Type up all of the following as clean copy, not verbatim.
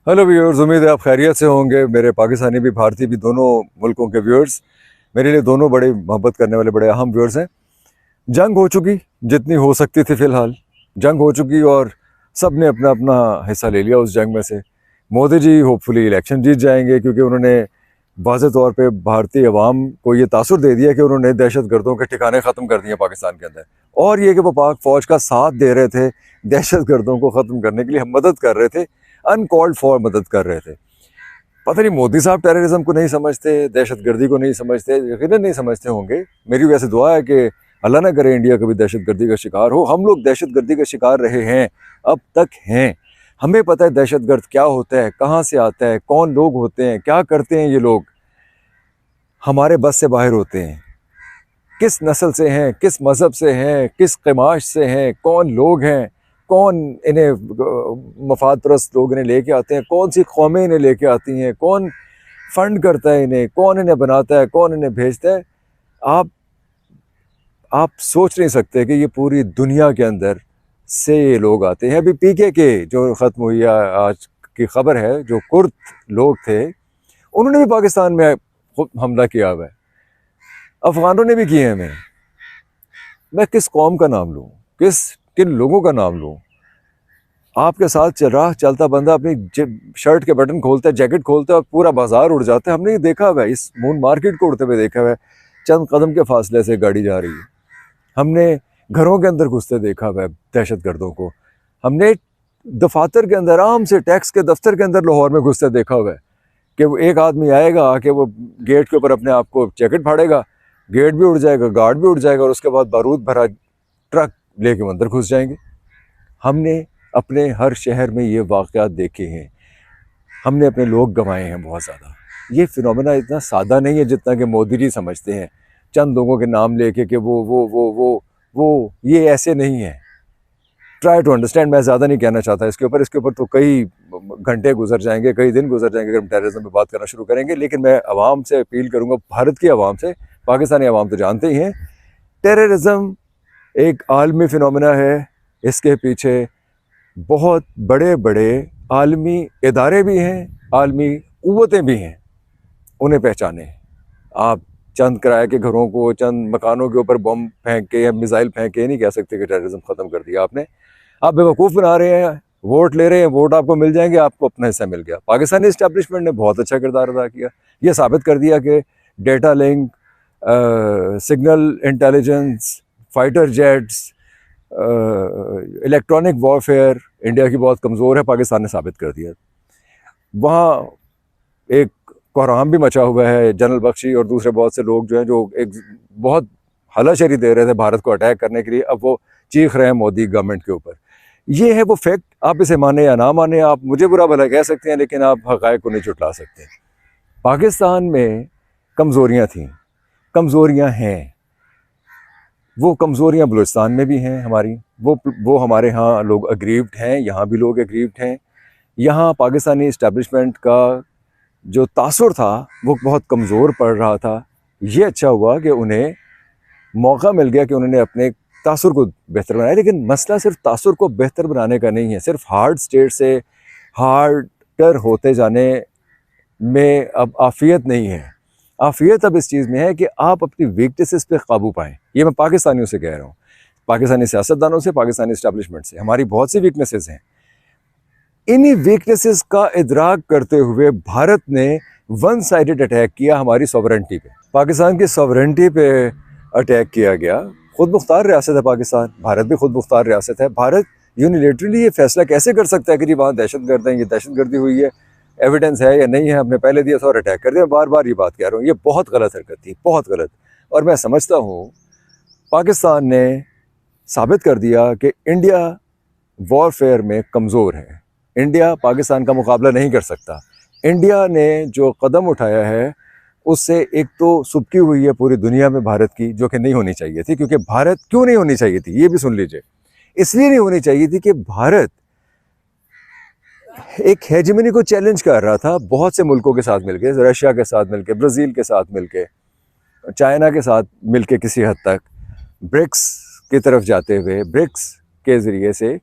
Hello viewers, उम्मीद है आप खैरियत से होंगे। मेरे पाकिस्तानी भी भारतीय भी दोनों मुल्कों के व्यूअर्स मेरे लिए दोनों बड़े मोहब्बत करने वाले बड़े अहम व्यूअर्स हैं। जंग हो चुकी, जितनी हो सकती थी फ़िलहाल जंग हो चुकी, और सब ने अपना अपना हिस्सा ले लिया उस जंग में से। मोदी जी होपफुली इलेक्शन जीत जाएंगे, क्योंकि उन्होंने वाज़ेह तौर पे भारतीय अवाम को ये तासुर दे दिया कि उन्होंने दहशत गर्दों के ठिकाने ख़त्म कर दिए पाकिस्तान के अंदर। और ये कि वो पाक फ़ौज का साथ दे रहे थे, दहशत गर्दों को ख़त्म करने के लिए हम मदद कर रहे थे, अनकॉल्ड फॉर मदद कर रहे थे। पता नहीं मोदी साहब टेररिज्म को नहीं समझते, दहशतगर्दी को नहीं समझते, यकीनन नहीं समझते होंगे। मेरी वैसे दुआ है कि अल्लाह ना करे इंडिया कभी दहशतगर्दी का शिकार हो। हम लोग दहशतगर्दी का शिकार रहे हैं, अब तक हैं। हमें पता है दहशतगर्द क्या होता है, कहाँ से आता है, कौन लोग होते हैं, क्या करते हैं। ये लोग हमारे बस से बाहर होते हैं। किस नस्ल से हैं, किस मज़हब से हैं, किस क़माश से हैं, कौन लोग हैं, कौन इन्हें मफाद परस्त लोग इन्हें लेके आते हैं, कौन सी कौमें इन्हें लेके आती हैं, कौन फंड करता है इन्हें, कौन इन्हें बनाता है, कौन इन्हें भेजता है। आप आप सोच नहीं सकते कि ये पूरी दुनिया के अंदर से ये लोग आते हैं। अभी पीके के जो ख़त्म हुई है, आज की खबर है, जो कुर्द लोग थे उन्होंने भी पाकिस्तान में हमला किया हुआ है। अफ़गानों ने भी किए हैं। मैं किस कौम का नाम लूँ, किन लोगों का नाम लूँ। आपके साथ चलता बंदा अपनी शर्ट के बटन खोलता है, जैकेट खोलता है और पूरा बाजार उड़ जाता है। हमने ये देखा हुआ है, इस मून मार्केट को उड़ते हुए देखा हुआ है। चंद कदम के फासले से गाड़ी जा रही है। हमने घरों के अंदर घुसते देखा हुआ है दहशत गर्दों को। हमने दफातर के अंदर, आराम से टैक्स के दफ्तर के अंदर लाहौर में घुसते देखा हुआ है कि वो एक आदमी आएगा आके वो गेट के ऊपर अपने आप को जैकेट फाड़ेगा, गेट भी उड़ जाएगा, गार्ड भी उड़ जाएगा, और उसके बाद बारूद भरा ट्रक लेके अंदर घुस जाएंगे। हमने अपने हर शहर में ये वाक़यात देखे हैं। हमने अपने लोग गंवाए हैं बहुत ज़्यादा। ये फिनोमेना इतना सादा नहीं है जितना कि मोदी जी समझते हैं, चंद लोगों के नाम लेके कि वो ये ऐसे नहीं है। Try to understand. मैं ज़्यादा नहीं कहना चाहता इसके ऊपर तो कई घंटे गुजर जाएंगे, कई दिन गुजर जाएंगे अगर हम टेररिज्म पे बात करना शुरू करेंगे। लेकिन मैं आवाम से अपील करूँगा, भारत की आवाम से। पाकिस्तानी आवाम तो जानते ही हैं टेररिज्म एक आलमी फिनोमेना है। इसके पीछे बहुत बड़े बड़े आलमी इदारे भी हैं, आलमी क़ुव्वतें भी हैं। उन्हें पहचाने। आप चंद किराए के घरों को, चंद मकानों के ऊपर बम फेंक के या मिसाइल फेंक के नहीं कह सकते कि टेररिज्म ख़त्म कर दिया आपने। आप बेवकूफ़ बना रहे हैं, वोट ले रहे हैं, वोट आपको मिल जाएंगे, आपको अपना हिस्सा मिल गया। पाकिस्तानी इस्टेब्लिशमेंट ने बहुत अच्छा किरदार अदा किया। ये साबित कर दिया कि data link, signal intelligence, fighter jets, electronic warfare India की बहुत कमज़ोर है। पाकिस्तान ने साबित कर दिया। वहाँ एक कोहराम भी मचा हुआ है। जनरल बख्शी और दूसरे बहुत से लोग जो हैं, जो एक बहुत हलाशरी दे रहे थे भारत को अटैक करने के लिए, अब वो चीख रहे हैं मोदी गवर्नमेंट के ऊपर। ये है वो फैक्ट। आप इसे माने या ना माने, आप मुझे बुरा भला कह सकते हैं, लेकिन आप हक़ाइक़ को नहीं झुठला सकते। पाकिस्तान में कमज़ोरियाँ थीं, कमज़ोरियाँ हैं। वो कमज़ोरियाँ बलूचिस्तान में भी हैं हमारी। वो हमारे यहाँ लोग अग्रीव्ड हैं, यहाँ भी लोग अग्रीव्ड हैं। यहाँ पाकिस्तानी इस्टेब्लिशमेंट का जो तासुर था वो बहुत कमज़ोर पड़ रहा था। ये अच्छा हुआ कि उन्हें मौका मिल गया कि उन्होंने अपने तासुर को बेहतर बनाया। लेकिन मसला सिर्फ तासुर को बेहतर बनाने का नहीं है, सिर्फ हार्ड स्टेट से हार्डर होते जाने में अब आफ़ियत नहीं है। आफ़ियत अब इस चीज़ में है कि आप अपनी वीकनेसेस पे काबू पाएँ। ये मैं पाकिस्तानियों से कह रहा हूँ, पाकिस्तानी सियासतदानों से, पाकिस्तानी इस्टेब्लिशमेंट से। हमारी बहुत सी वीकनेसेस हैं। इन्हीं वीकनेसेस का इदराक करते हुए भारत ने वन साइडेड अटैक किया हमारी सॉवरेंटी पे। पाकिस्तान की सॉवरेंटी पे अटैक किया गया। खुद मुख्तार रियासत है पाकिस्तान, भारत भी खुद मुख्तार रियासत है। भारत यूनिलेटरली ये फैसला कैसे कर सकता है कि जी वहाँ दहशतगर्द हैं, ये दहशतगर्दी हुई है, एविडेंस है या नहीं है, हमने पहले दिया था और अटैक कर दिया। बार बार ये बात कह रहा हूँ, ये बहुत गलत हरकत थी, बहुत गलत। और मैं समझता हूँ पाकिस्तान ने साबित कर दिया कि इंडिया वॉरफेयर में कमज़ोर है। इंडिया पाकिस्तान का मुकाबला नहीं कर सकता। इंडिया ने जो कदम उठाया है उससे एक तो सुबकी हुई है पूरी दुनिया में भारत की, जो कि नहीं होनी चाहिए थी। क्योंकि भारत क्यों नहीं होनी चाहिए थी, ये भी सुन लीजिए। इसलिए नहीं होनी चाहिए थी कि भारत एक हेजेमनी को चैलेंज कर रहा था बहुत से मुल्कों के साथ मिलके, रशिया के साथ मिलके, ब्राज़ील के साथ मिलके, चाइना के साथ मिलके, किसी हद तक ब्रिक्स की तरफ जाते हुए, ब्रिक्स के ज़रिए से।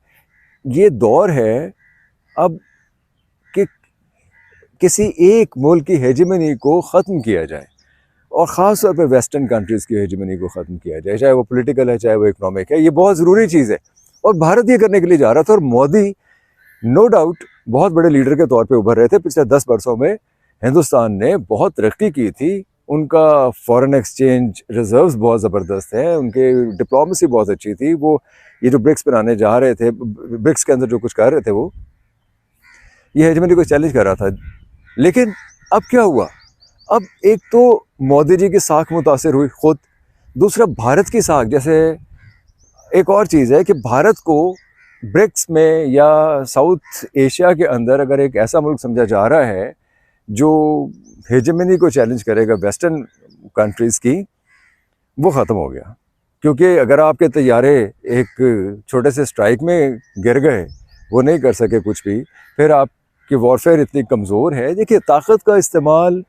ये दौर है अब कि किसी एक मुल्क की हेजेमनी को ख़त्म किया जाए, और ख़ास तौर पे वेस्टर्न कंट्रीज़ की हेजेमनी को ख़त्म किया जाए, चाहे वो पॉलिटिकल है चाहे वो इकोनॉमिक है। ये बहुत ज़रूरी चीज़ है और भारत ये करने के लिए जा रहा था। और मोदी नो डाउट बहुत बड़े लीडर के तौर पे उभर रहे थे। पिछले 10 वर्षों में हिंदुस्तान ने बहुत तरक्की की थी, उनका फॉरेन एक्सचेंज रिजर्व्स बहुत ज़बरदस्त हैं, उनके डिप्लोमेसी बहुत अच्छी थी। वो ये जो ब्रिक्स बनाने जा रहे थे, ब्रिक्स के अंदर जो कुछ कर रहे थे, वो ये हेजेमनी को चैलेंज कर रहा था। लेकिन अब क्या हुआ? अब एक तो मोदी जी की साख मुतासिर हुई खुद, दूसरा भारत की साख। जैसे एक और चीज़ है कि भारत को ब्रिक्स में या साउथ एशिया के अंदर अगर एक ऐसा मुल्क समझा जा रहा है जो हेजेमनी को चैलेंज करेगा वेस्टर्न कंट्रीज़ की, वो ख़त्म हो गया। क्योंकि अगर आपके तैयारे एक छोटे से स्ट्राइक में गिर गए, वो नहीं कर सके कुछ भी, फिर आपकी वॉरफेयर इतनी कमज़ोर है। देखिए, ताकत का इस्तेमाल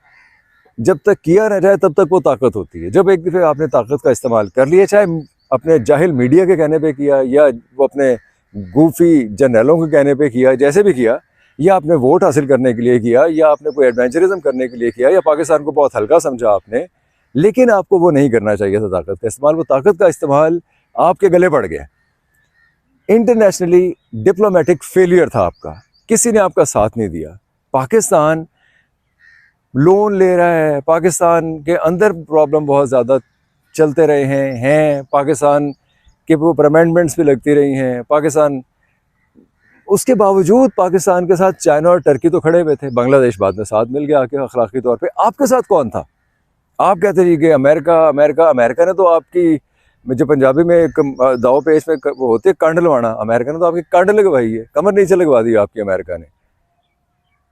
जब तक किया न जाए तब तक वो ताकत होती है। जब एक दफ़े आपने ताकत का इस्तेमाल कर लिया, चाहे अपने जाहिल मीडिया के कहने पे किया या वो अपने गूफी जनरलों के कहने पे किया, जैसे भी किया, या आपने वोट हासिल करने के लिए किया, या आपने कोई एडवेंचरिज्म करने के लिए किया, या पाकिस्तान को बहुत हल्का समझा आपने, लेकिन आपको वो नहीं करना चाहिए था ताकत का इस्तेमाल। वो ताकत का इस्तेमाल आपके गले पड़ गया। इंटरनेशनली डिप्लोमेटिक फेलियर था आपका, किसी ने आपका साथ नहीं दिया। पाकिस्तान लोन ले रहा है, पाकिस्तान के अंदर प्रॉब्लम बहुत ज़्यादा चलते रहे हैं पाकिस्तान के ऊपर अमेंडमेंट्स भी लगती रही हैं। पाकिस्तान, उसके बावजूद पाकिस्तान के साथ चाइना और टर्की तो खड़े हुए थे, बांग्लादेश बाद में साथ मिल गया आके अखलाकी तौर पे। आपके साथ कौन था? आप कहते रहिए कि अमेरिका अमेरिका अमेरिका ने तो आपकी, जो पंजाबी में एक दाव पेश में वो होते कांड लवाना, अमेरिका ने तो आपकी कांड लगवाई है, कमर नीचे लगवा दी आपकी अमेरिका ने।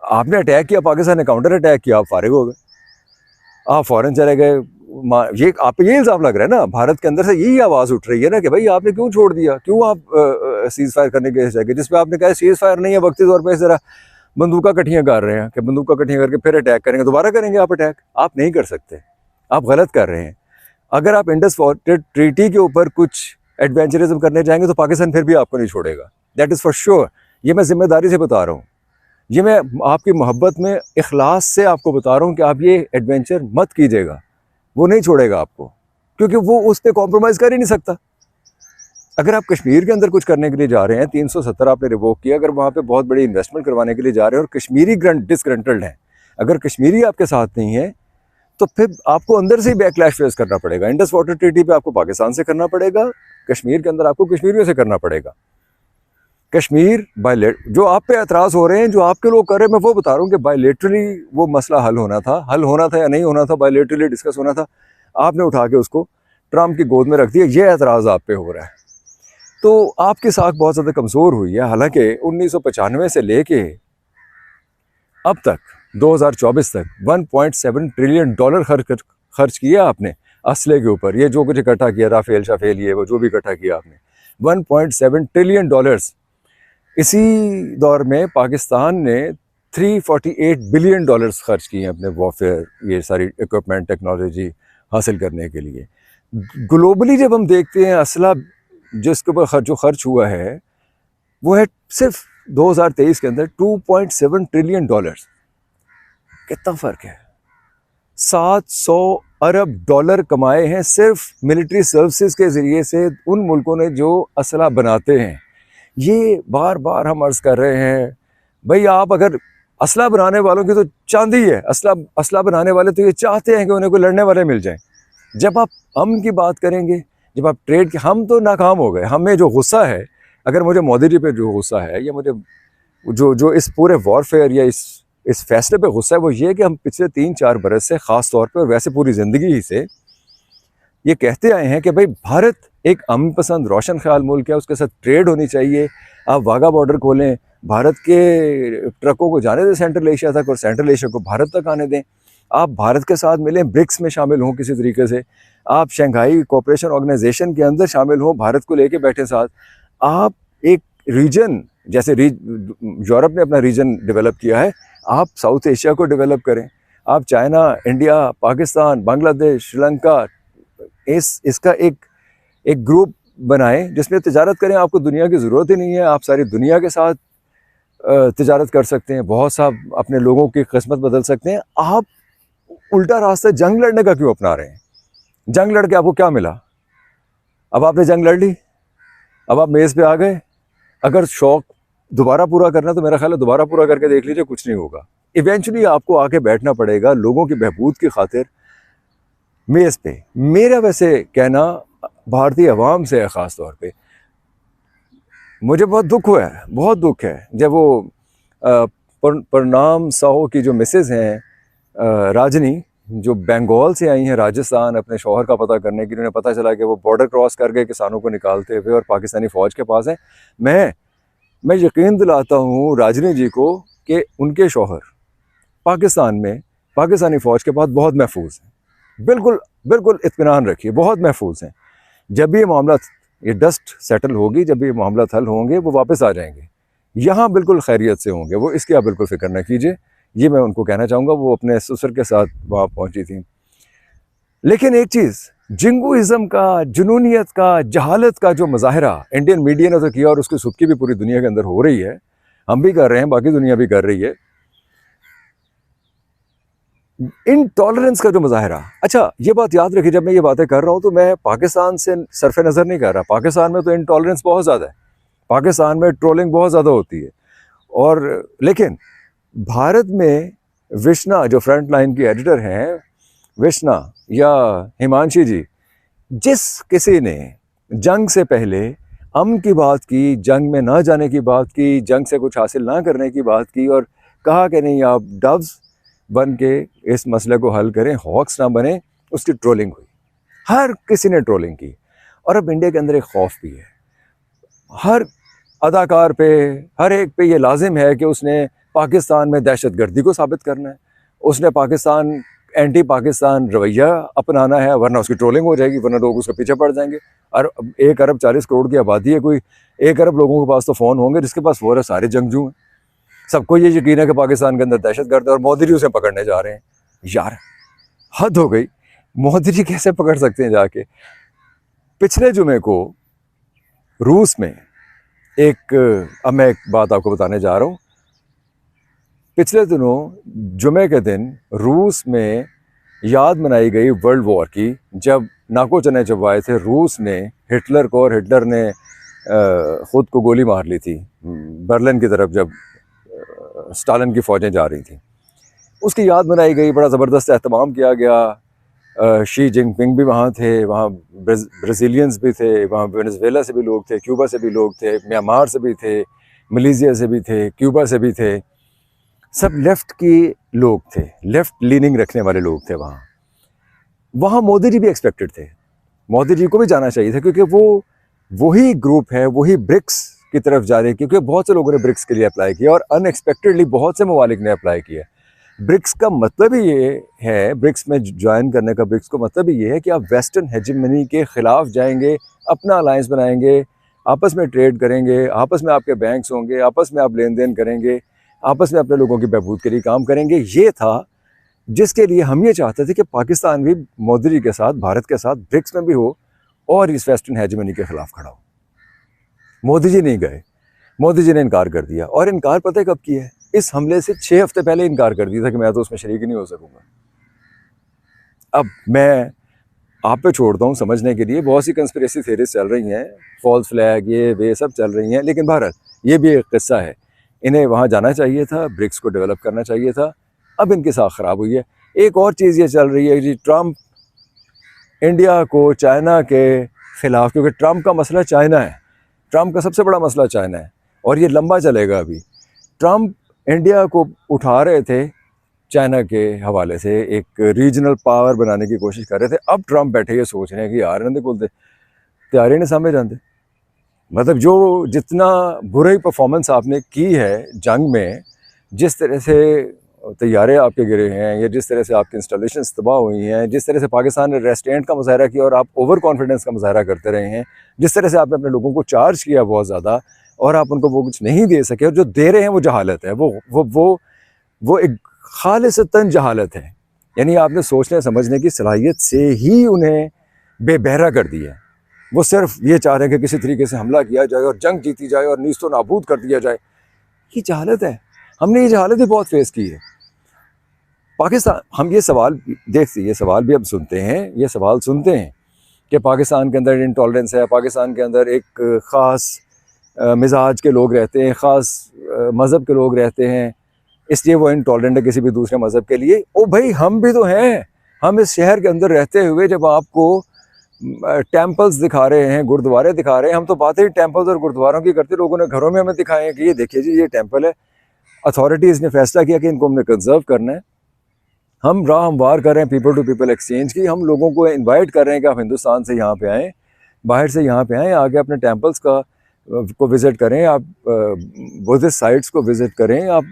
आपने अटैक किया, पाकिस्तान ने काउंटर अटैक किया, आप फारिग हो गए, आप फौरन चले गए। ये आप पे ये इल्ज़ाम लग रहा है ना, भारत के अंदर से यही आवाज़ उठ रही है ना कि भाई आपने क्यों छोड़ दिया, क्यों आप सीज़ फायर करने के जगह, जिस पे आपने कहा सीज़ फायर नहीं है, वक्ती तौर पर ज़रा बंदूका कट्ठियाँ कर रहे हैं कि बंदूका कट्ठियाँ करके फिर अटैक करेंगे, दोबारा करेंगे आप अटैक। आप नहीं कर सकते, आप गलत कर रहे हैं। अगर आप इंडस वाटर ट्रीटी के ऊपर कुछ एडवेंचरिज्म करने जाएंगे तो पाकिस्तान फिर भी आपको नहीं छोड़ेगा, दैट इज़ फॉर श्योर। ये मैं जिम्मेदारी से बता रहा हूँ, ये मैं आपकी मोहब्बत में इखलास से आपको बता रहा हूँ कि आप ये एडवेंचर मत कीजिएगा, वो नहीं छोड़ेगा आपको, क्योंकि वो उस पर कॉम्प्रोमाइज़ कर ही नहीं सकता। अगर आप कश्मीर के अंदर कुछ करने के लिए जा रहे हैं, 370 आपने रिवोक किया, अगर वहाँ पे बहुत बड़ी इन्वेस्टमेंट करवाने के लिए जा रहे हैं और कश्मीरी डिसग्रंटल्ड हैं, अगर कश्मीरी आपके साथ नहीं है, तो फिर आपको अंदर से ही बैकलैश फेस करना पड़ेगा। इंडस वाटर ट्रीटी पे आपको पाकिस्तान से करना पड़ेगा, कश्मीर के अंदर आपको कश्मीरियों से करना पड़ेगा। कश्मीर जो आप पे एतराज़ हो रहे हैं, जो आपके लोग कर रहे हैं, मैं वो बता रहा हूँ कि बायलेटरली वो मसला हल होना था या नहीं होना था, बायलेटरली डिस्कस होना था। आपने उठा के उसको ट्रम्प की गोद में रख दिया, ये एतराज़ आप पे हो रहा है। तो आपकी साख बहुत ज़्यादा कमज़ोर हुई है। हालांकि 1995 से लेके अब तक 2024 तक 1.7 ट्रिलियन डॉलर खर्च किया आपने असले के ऊपर। ये जो कुछ इकट्ठा किया, राफेल शाफेल, ये वो जो भी इकट्ठा किया आपने, 1.7 ट्रिलियन डॉलर्स। इसी दौर में पाकिस्तान ने 348 बिलियन डॉलर्स खर्च किए हैं अपने वॉरफेयर, ये सारी इक्विपमेंट टेक्नोलॉजी हासिल करने के लिए। ग्लोबली जब हम देखते हैं असला जिसके ऊपर जो खर्च हुआ है, वो है सिर्फ 2023 के अंदर 2.7 ट्रिलियन डॉलर्स। कितना फ़र्क है? 700 अरब डॉलर कमाए हैं सिर्फ मिलिट्री सर्विसेज के ज़रिए से उन मुल्कों ने जो असला बनाते हैं। ये बार बार हम अर्ज़ कर रहे हैं, भाई आप अगर असला बनाने वालों की तो चांदी है, असला बनाने वाले तो ये चाहते हैं कि उन्हें कोई लड़ने वाले मिल जाएं। जब आप अमन की बात करेंगे, जब आप ट्रेड की, हम तो नाकाम हो गए। हमें जो गुस्सा है, अगर मुझे मोदी जी पे जो गुस्सा है, या मुझे जो इस पूरे वॉरफेयर या इस फैसले पे गुस्सा है, वो ये कि हम पिछले 3-4 बरस से ख़ास तौर पे और वैसे पूरी ज़िंदगी ही से ये कहते आए हैं कि भाई भारत एक अमन पसंद रोशन ख्याल मुल्क है, उसके साथ ट्रेड होनी चाहिए। आप वाघा बॉर्डर खोलें, भारत के ट्रकों को जाने दें सेंट्रल एशिया तक और सेंट्रल एशिया को भारत तक आने दें। आप भारत के साथ मिलें, ब्रिक्स में शामिल हों किसी तरीके से, आप शंघाई कोऑपरेशन ऑर्गेनाइजेशन के अंदर शामिल हों, भारत को लेके बैठे साथ। आप एक रीजन, जैसे यूरोप ने अपना रीजन डेवलप किया है, आप साउथ एशिया को डेवलप करें। आप चाइना, इंडिया, पाकिस्तान, बांग्लादेश, श्रीलंका, इसका एक ग्रुप बनाएं जिसमें तिजारत करें। आपको दुनिया की ज़रूरत ही नहीं है, आप सारी दुनिया के साथ तिजारत कर सकते हैं, बहुत सा अपने लोगों की किस्मत बदल सकते हैं। आप उल्टा रास्ता जंग लड़ने का क्यों अपना रहे हैं? जंग लड़ के आपको क्या मिला? अब आपने जंग लड़ ली, अब आप मेज़ पे आ गए। अगर शौक दोबारा पूरा करना है तो मेरा ख्याल है दोबारा पूरा करके देख लीजिए, कुछ नहीं होगा। इवेंचुअली आपको आके बैठना पड़ेगा लोगों की बहबूद की खातिर मेज़ पे। मेरा वैसे कहना भारतीय अवाम से है, ख़ास तौर पे मुझे बहुत दुख हुआ है, बहुत दुख है जब वो प्रणाम साहू की जो मिसेज़ हैं राजनी, जो बंगाल से आई हैं राजस्थान अपने शौहर का पता करने के लिए, उन्हें पता चला कि वो बॉर्डर क्रॉस करके किसानों को निकालते हुए और पाकिस्तानी फ़ौज के पास हैं। मैं यकीन दिलाता हूँ राजनी जी को कि उनके शौहर पाकिस्तान में पाकिस्तानी फ़ौज के पास बहुत महफूज हैं। बिल्कुल बिल्कुल इत्मीनान रखिए, बहुत महफूज हैं। जब भी ये मामला, ये डस्ट सेटल होगी, जब भी ये मामला हल होंगे, वो वापस आ जाएंगे, यहाँ बिल्कुल खैरियत से होंगे वो, इसकी आप बिल्कुल फिक्र न कीजिए। ये मैं उनको कहना चाहूँगा। वो अपने ससुर के साथ वहाँ पहुँची थी। लेकिन एक चीज़, जिंगुइज़्म का, जुनूनियत का, जहालत का जो मुजाहरा इंडियन मीडिया ने तो किया और उसकी सुबकी भी पूरी दुनिया के अंदर हो रही है, हम भी कर रहे हैं, बाकी दुनिया भी कर रही है। इनटॉलरेंस का जो मुजाहरा, अच्छा ये बात याद रखिए, जब मैं ये बातें कर रहा हूँ तो मैं पाकिस्तान से सरफ नज़र नहीं कर रहा। पाकिस्तान में तो इनटॉलरेंस बहुत ज़्यादा है, पाकिस्तान में ट्रोलिंग बहुत ज़्यादा होती है। और लेकिन भारत में विष्णा, जो फ्रंट लाइन की एडिटर हैं, विष्णा या हिमांशी जी, जिस किसी ने जंग से पहले अमन की बात की, जंग में ना जाने की बात की, जंग से कुछ हासिल ना करने की बात की और कहा कि नहीं आप डव्स बन के इस मसले को हल करें, हॉक्स ना बने, उसकी ट्रोलिंग हुई। हर किसी ने ट्रोलिंग की। और अब इंडिया के अंदर एक खौफ भी है, हर अदाकार पे, हर एक पे ये लाजिम है कि उसने पाकिस्तान में दहशतगर्दी को साबित करना है, उसने पाकिस्तान एंटी पाकिस्तान रवैया अपनाना है, वरना उसकी ट्रोलिंग हो जाएगी, वरना लोग उसके पीछे पड़ जाएंगे। और 1 अरब 40 करोड़ की आबादी है, कोई 1 अरब लोगों के पास तो फ़ोन होंगे, जिसके पास फ़ोन है सारे जंगजू हैं। सबको ये यकीन है कि पाकिस्तान के अंदर दहशतगर्द है और मोदी जी उसे पकड़ने जा रहे हैं। यार हद हो गई, मोदी जी कैसे पकड़ सकते हैं जाके? पिछले जुमे को रूस में अब मैं एक बात आपको बताने जा रहा हूँ। पिछले दिनों जुमे के दिन रूस में याद मनाई गई वर्ल्ड वॉर की, जब नाको चने चबवाए थे रूस ने हिटलर को, और हिटलर ने ख़ुद को गोली मार ली थी बर्लिन की तरफ, जब स्टालिन की फ़ौजें जा रही थी। उसकी याद मनाई गई, बड़ा ज़बरदस्त एहतमाम किया गया। शी जिनपिंग भी वहाँ थे, वहाँ ब्राज़ीलियंस भी थे, वहाँ वेनेजुएला से भी लोग थे, क्यूबा से भी लोग थे, म्यांमार से भी थे, मलेशिया से भी थे, क्यूबा से भी थे। सब लेफ़्ट के लोग थे, लेफ़्ट लीनिंग रखने वाले लोग थे वहाँ। वहाँ मोदी जी भी एक्सपेक्टेड थे, मोदी जी को भी जाना चाहिए था, क्योंकि वो वही ग्रुप है, वही ब्रिक्स की तरफ जा रहे हैं, क्योंकि बहुत से लोगों ने ब्रिक्स के लिए अप्लाई किया और अनएक्सपेक्टेडली बहुत से ममालिक ने अप्लाई किया। ब्रिक्स का मतलब ही ये है, ब्रिक्स में ज्वाइन करने का ब्रिक्स का मतलब ही ये है कि आप वेस्टर्न हेजेमनी के ख़िलाफ़ जाएंगे, अपना अलायंस बनाएंगे, आपस में ट्रेड करेंगे, आपस में आपके बैंक्स होंगे, आपस में आप लेन देन करेंगे, आपस में अपने लोगों की बहबूद के लिए काम करेंगे। ये था जिसके लिए हम ये चाहते थे कि पाकिस्तान भी मोदी जी के साथ, भारत के साथ ब्रिक्स में भी हो और इस वेस्टर्न हेजेमनी के ख़िलाफ़ खड़ा हो। मोदी जी नहीं गए, मोदी जी ने इनकार कर दिया। और इनकार पता है कब किया है? इस हमले से 6 हफ्ते पहले इनकार कर दिया था कि मैं तो उसमें शरीक ही नहीं हो सकूंगा। अब मैं आप पे छोड़ता हूँ समझने के लिए, बहुत सी कंस्पिरेसी थ्योरीज चल रही हैं, फॉल्स फ्लैग ये वे सब चल रही हैं, लेकिन भारत, ये भी एक किस्सा है। इन्हें वहाँ जाना चाहिए था, ब्रिक्स को डेवलप करना चाहिए था, अब इनकी साख ख़राब हुई है। एक और चीज़ ये चल रही है जी, ट्रम्प इंडिया को चाइना के ख़िलाफ़, क्योंकि ट्रम्प का मसला चाइना है, ट्रम्प का सबसे बड़ा मसला चाइना है और ये लंबा चलेगा। अभी ट्रम्प इंडिया को उठा रहे थे चाइना के हवाले से, एक रीजनल पावर बनाने की कोशिश कर रहे थे। अब ट्रम्प बैठे ये सोच रहे हैं कि यार इन्हें बोलते तैयारी नहीं सामने जानते, मतलब जो जितना बुरी परफॉर्मेंस आपने की है जंग में, जिस तरह से तैयारे आपके गिरे हैं, या जिस तरह से आपकी इंस्टॉलेशन तबाह हुई हैं, जिस तरह से पाकिस्तान ने रेस्टेंट का मुजाहरा किया और आप ओवर कॉन्फिडेंस का मुजाहरा करते रहे हैं, जिस तरह से आपने अपने लोगों को चार्ज किया बहुत ज़्यादा और आप उनको वो कुछ नहीं दे सके, और जो दे रहे हैं वो जहालत है, वो एक खालिसतन जहालत है। यानी आपने सोचने समझने की सलाहियत से ही उन्हें बेबहरा कर दिया। वो सिर्फ ये चाह रहे हैं कि किसी तरीके से हमला किया जाए और जंग जीती जाए और नीस्तो नाबूद कर दिया जाए। ये जहालत है। हमने ये जहालत भी बहुत फेस की है। पाकिस्तान, हम ये सवाल देखते, ये सवाल भी अब सुनते हैं, ये सवाल सुनते हैं कि पाकिस्तान के अंदर इंटॉलरेंस है, पाकिस्तान के अंदर एक ख़ास मिजाज के लोग रहते हैं, ख़ास मज़हब के लोग रहते हैं, इसलिए वो इंटॉलरेंट है किसी भी दूसरे मज़हब के लिए। ओ भाई, हम भी तो हैं। हम इस शहर के अंदर रहते हुए जब आपको टेम्पल्स दिखा रहे हैं, गुरुद्वारे दिखा रहे हैं, हम तो बातें ही टेम्पल्स और गुरुद्वारों की करते, लोगों ने घरों में हमें दिखाए हैं कि ये देखिए जी, ये टेम्पल है, अथॉरिटीज़ ने फैसला किया कि इनको हमने कंजर्व करना है। हम राह हमवार कर रहे हैं पीपल टू पीपल एक्सचेंज की। हम लोगों को इनवाइट कर रहे हैं कि आप हिंदुस्तान से यहाँ पे आएँ, बाहर से यहाँ पे आएँ, आके अपने टेम्पल्स को विज़िट करें, आप बुद्धिस्ट साइट्स को विज़िट करें। आप,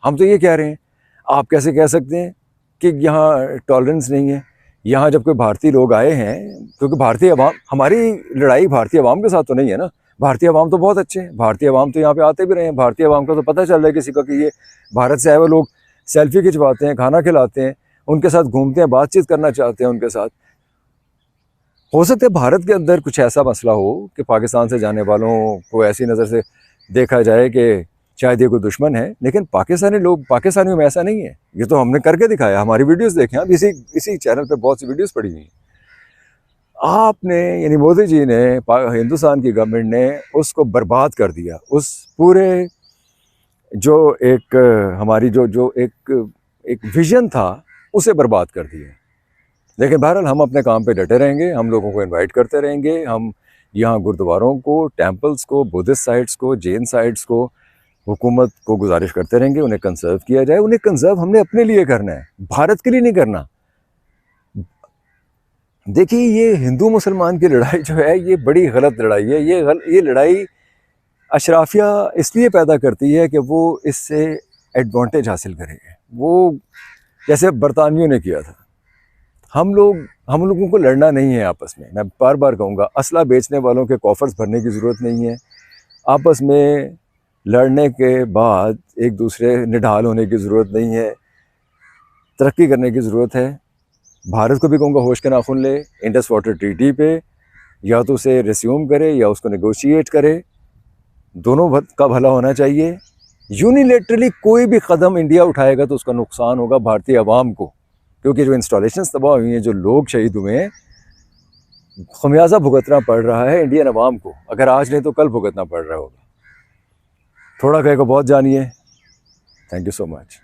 हम तो ये कह रहे हैं, आप कैसे कह सकते हैं कि यहाँ टॉलरेंस नहीं है? यहाँ जब कोई भारतीय लोग आए हैं, क्योंकि भारतीय अवाम, हमारी लड़ाई भारतीय अवाम के साथ तो नहीं है ना। भारतीय अवाम तो बहुत अच्छे हैं, भारतीय अवाम तो यहाँ पे आते भी रहे हैं। भारतीय अवाम का तो पता चल रहा है किसी को कि ये भारत से आए हुए लोग सेल्फी खिंचवाते हैं, खाना खिलाते हैं, उनके साथ घूमते हैं, बातचीत करना चाहते हैं उनके साथ। हो सकता है भारत के अंदर कुछ ऐसा मसला हो कि पाकिस्तान से जाने वालों को ऐसी नज़र से देखा जाए कि शायद ये कोई दुश्मन है, लेकिन पाकिस्तानी लोग, पाकिस्तानियों में ऐसा नहीं है। ये तो हमने करके दिखाया, हमारी वीडियोस देखें आप, इसी चैनल पे बहुत सी वीडियोस पड़ी हुई हैं। आपने, यानी मोदी जी ने, हिंदुस्तान की गवर्नमेंट ने उसको बर्बाद कर दिया। उस पूरे जो एक हमारी जो एक विजन था, उसे बर्बाद कर दिया। लेकिन बहरहाल हम अपने काम पे डटे रहेंगे, हम लोगों को इनवाइट करते रहेंगे। हम यहाँ गुरुद्वारों को, टेम्पल्स को, बुद्धिस्ट साइट्स को, जैन साइट्स को, हुकूमत को गुजारिश करते रहेंगे उन्हें कंजर्व किया जाए। उन्हें कंजर्व हमने अपने लिए करना है, भारत के लिए नहीं करना। देखिए, ये हिंदू मुसलमान की लड़ाई जो है, ये बड़ी गलत लड़ाई है। ये लड़ाई अशराफिया इसलिए पैदा करती है कि वो इससे एडवांटेज हासिल करेंगे। वो जैसे बरतानियों ने किया था। हम लोगों को लड़ना नहीं है आपस में। मैं बार बार कहूँगा, असला बेचने वालों के कॉफर्स भरने की ज़रूरत नहीं है। आपस में लड़ने के बाद एक दूसरे निढाल होने की ज़रूरत नहीं है। तरक्की करने की ज़रूरत है। भारत को भी कहूँगा, होश के नाखून ले। इंडस वाटर ट्रीटी पे या तो उसे रिस्यूम करे या उसको नेगोशिएट करे, दोनों का भला होना चाहिए। यूनिलेटरली कोई भी कदम इंडिया उठाएगा तो उसका नुकसान होगा भारतीय अवाम को, क्योंकि जो इंस्टॉलेशंस तबाह हुई हैं, जो लोग शहीद हुए हैं, खमियाजा भुगतना पड़ रहा है इंडियन अवाम को। अगर आज नहीं तो कल भुगतना पड़ रहा होगा। थोड़ा कहे को बहुत जानिए। Thank you so much.